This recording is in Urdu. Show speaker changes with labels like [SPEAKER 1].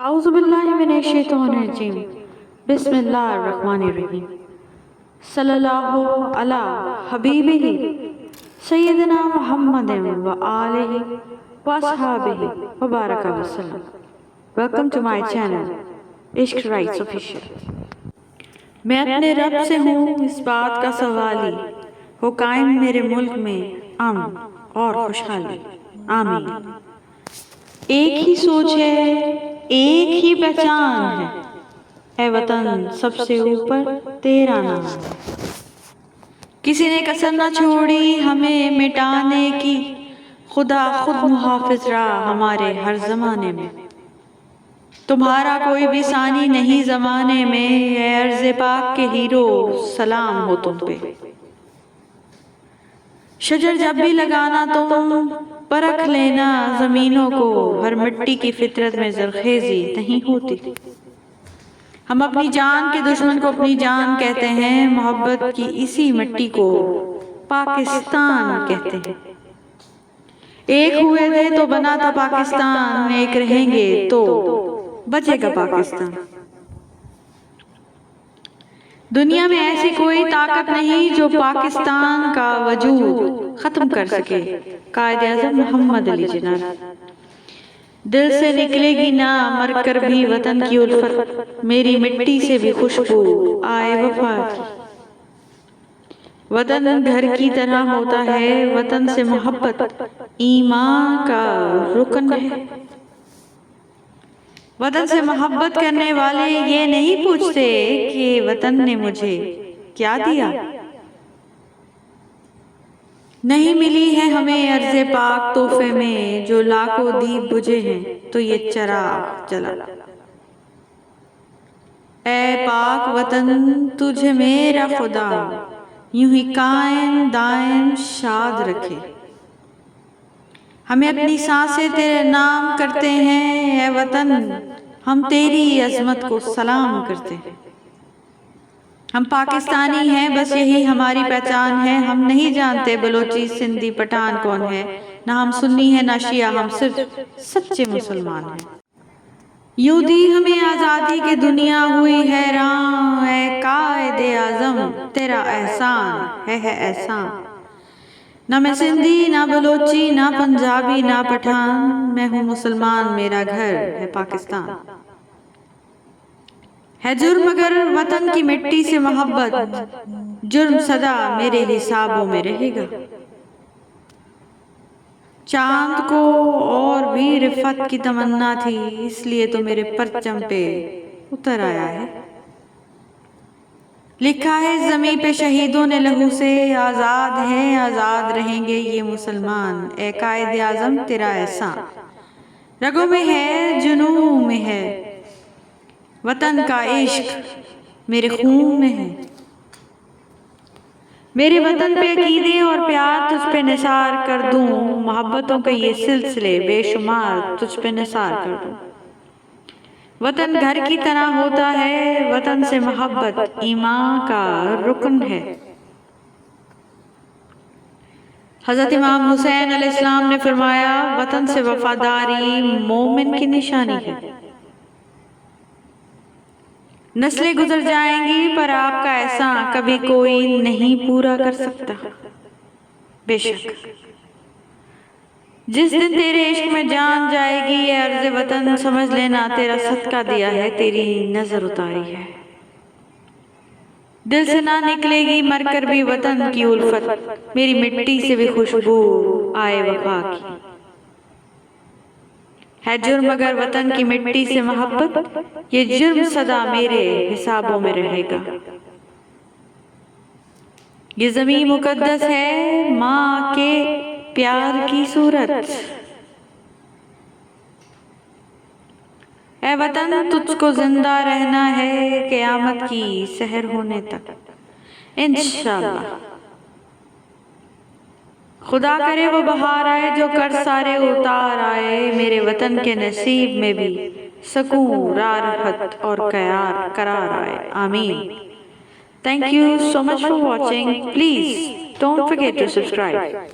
[SPEAKER 1] اعوذ باللہ من الشیطان الرجیم بسم اللہ الرحمن الرحیم صلی اللہ علی حبیبہ سیدنا محمد و آلہ و اصحابہ وبارک وسلم. ویلکم ٹو مائی چینل عشق رائٹس آفیشیل. میں اپنے رب سے ہوں اس بات کا سوالی، ہو قائم میرے ملک میں امن اور خوشحالی. آمین. ایک ہی سوچ ہے، ایک ہی پہچان ہے، اے وطن سب سے اوپر تیرا نام. کسی نے کسر نہ چھوڑی ہمیں مٹانے کی، خدا خود محافظ رہا ہمارے ہر زمانے میں. تمہارا کوئی بھی ثانی نہیں زمانے میں، اے ارض پاک کے ہیرو سلام ہو تم پہ. شجر جب بھی لگانا تم پرکھ لینا زمینوں کو، ہر مٹی کی فطرت میں زرخیزی نہیں ہوتی. ہم اپنی جان کے دشمن کو اپنی جان کہتے ہیں، محبت کی اسی مٹی کو پاکستان کہتے ہیں. ایک ہوئے تھے تو بنا تھا پاکستان، ایک رہیں گے تو بچے گا پاکستان. دنیا میں ایسی کوئی طاقت نہیں جو پاکستان کا وجود ختم کر سکے. قائد اعظم محمد علی جناح. دل سے نکلے گی نہ مر کر بھی وطن کی الفت، میری مٹی سے بھی خوشبو آئے وفا کی. وطن گھر کی طرح ہوتا ہے، وطن سے محبت ایمان کا رکن ہے. وطن سے محبت کرنے والے یہ نہیں پوچھتے کہ وطن نے مجھے کیا دیا. نہیں ملی ہے ہمیں ارض پاک تحفے میں، جو لاکھوں دیپ بجھے ہیں تو یہ چراغ جلا. اے پاک وطن تجھے میرا خدا یوں ہی قائم دائم شاد رکھے. ہمیں اپنی سانسیں تیرے نام کرتے ہیں، اے وطن ہم تیری عظمت کو سلام کرتے ہیں. ہم پاکستانی ہیں، بس یہی ہماری پہچان ہے. ہم نہیں جانتے بلوچی سندھی پٹھان کون ہے، نہ ہم سنی ہیں نہ شیعہ، ہم صرف سچے مسلمان ہیں. یوں دی ہمیں آزادی کی دنیا ہوئی حیران، اے قائد اعظم تیرا احسان ہے احسان. نہ میں سندھی نہ بلوچی نہ پنجابی نہ پٹھان، میں ہوں مسلمان میرا گھر ہے پاکستان. ہے جرم اگر وطن کی مٹی سے محبت، جرم سدا میرے حسابوں میں رہے گا. چاند کو اور بھی رفعت کی تمنا تھی، اس لیے تو میرے پرچم پہ اتر آیا ہے. لکھا ہے زمیں پہ شہیدوں نے لہو سے، آزاد ہیں آزاد رہیں گے یہ مسلمان. اے قائد اعظم تیرا احسان رگوں میں ہے جنوں میں ہے، وطن کا عشق میرے خون میں ہے. میرے وطن پہ عقیدے اور پیار تجھ پہ نثار کر دوں، محبتوں کے یہ سلسلے بے شمار تجھ پہ نثار کر دوں. وطن گھر کی طرح ہوتا ہے، وطن سے محبت ایمان کا رکن ہے. حضرت امام حسین علیہ السلام نے فرمایا، وطن سے وفاداری مومن کی نشانی ہے. نسلیں گزر جائیں گی پر آپ کا احسان کبھی کوئی نہیں پورا کر سکتا. بے شک جس دن تیرے عشق میں جان جائے گی، اے ارض وطن سمجھ لینا تیرا صدقہ دیا ہے، تیری نظر اتاری ہے. دل سے نہ نکلے گی مر کر بھی وطن کی الفت، میری مٹی سے بھی خوشبو آئے وفا کی. ہے جرم اگر وطن کی مٹی سے محبت، یہ جرم سدا میرے حسابوں میں رہے گا. یہ زمین مقدس ہے ماں کے پیار کی صورت. اے وطن تجھ کو زندہ رہنا ہے قیامت کی سحر ہونے تک انشاءاللہ. خدا کرے وہ بہار آئے جو کر سارے اتار آئے، میرے وطن کے نصیب میں بھی سکون راحت اور قرار آئے. آمین. Thank you so much for watching. Please don't forget to subscribe.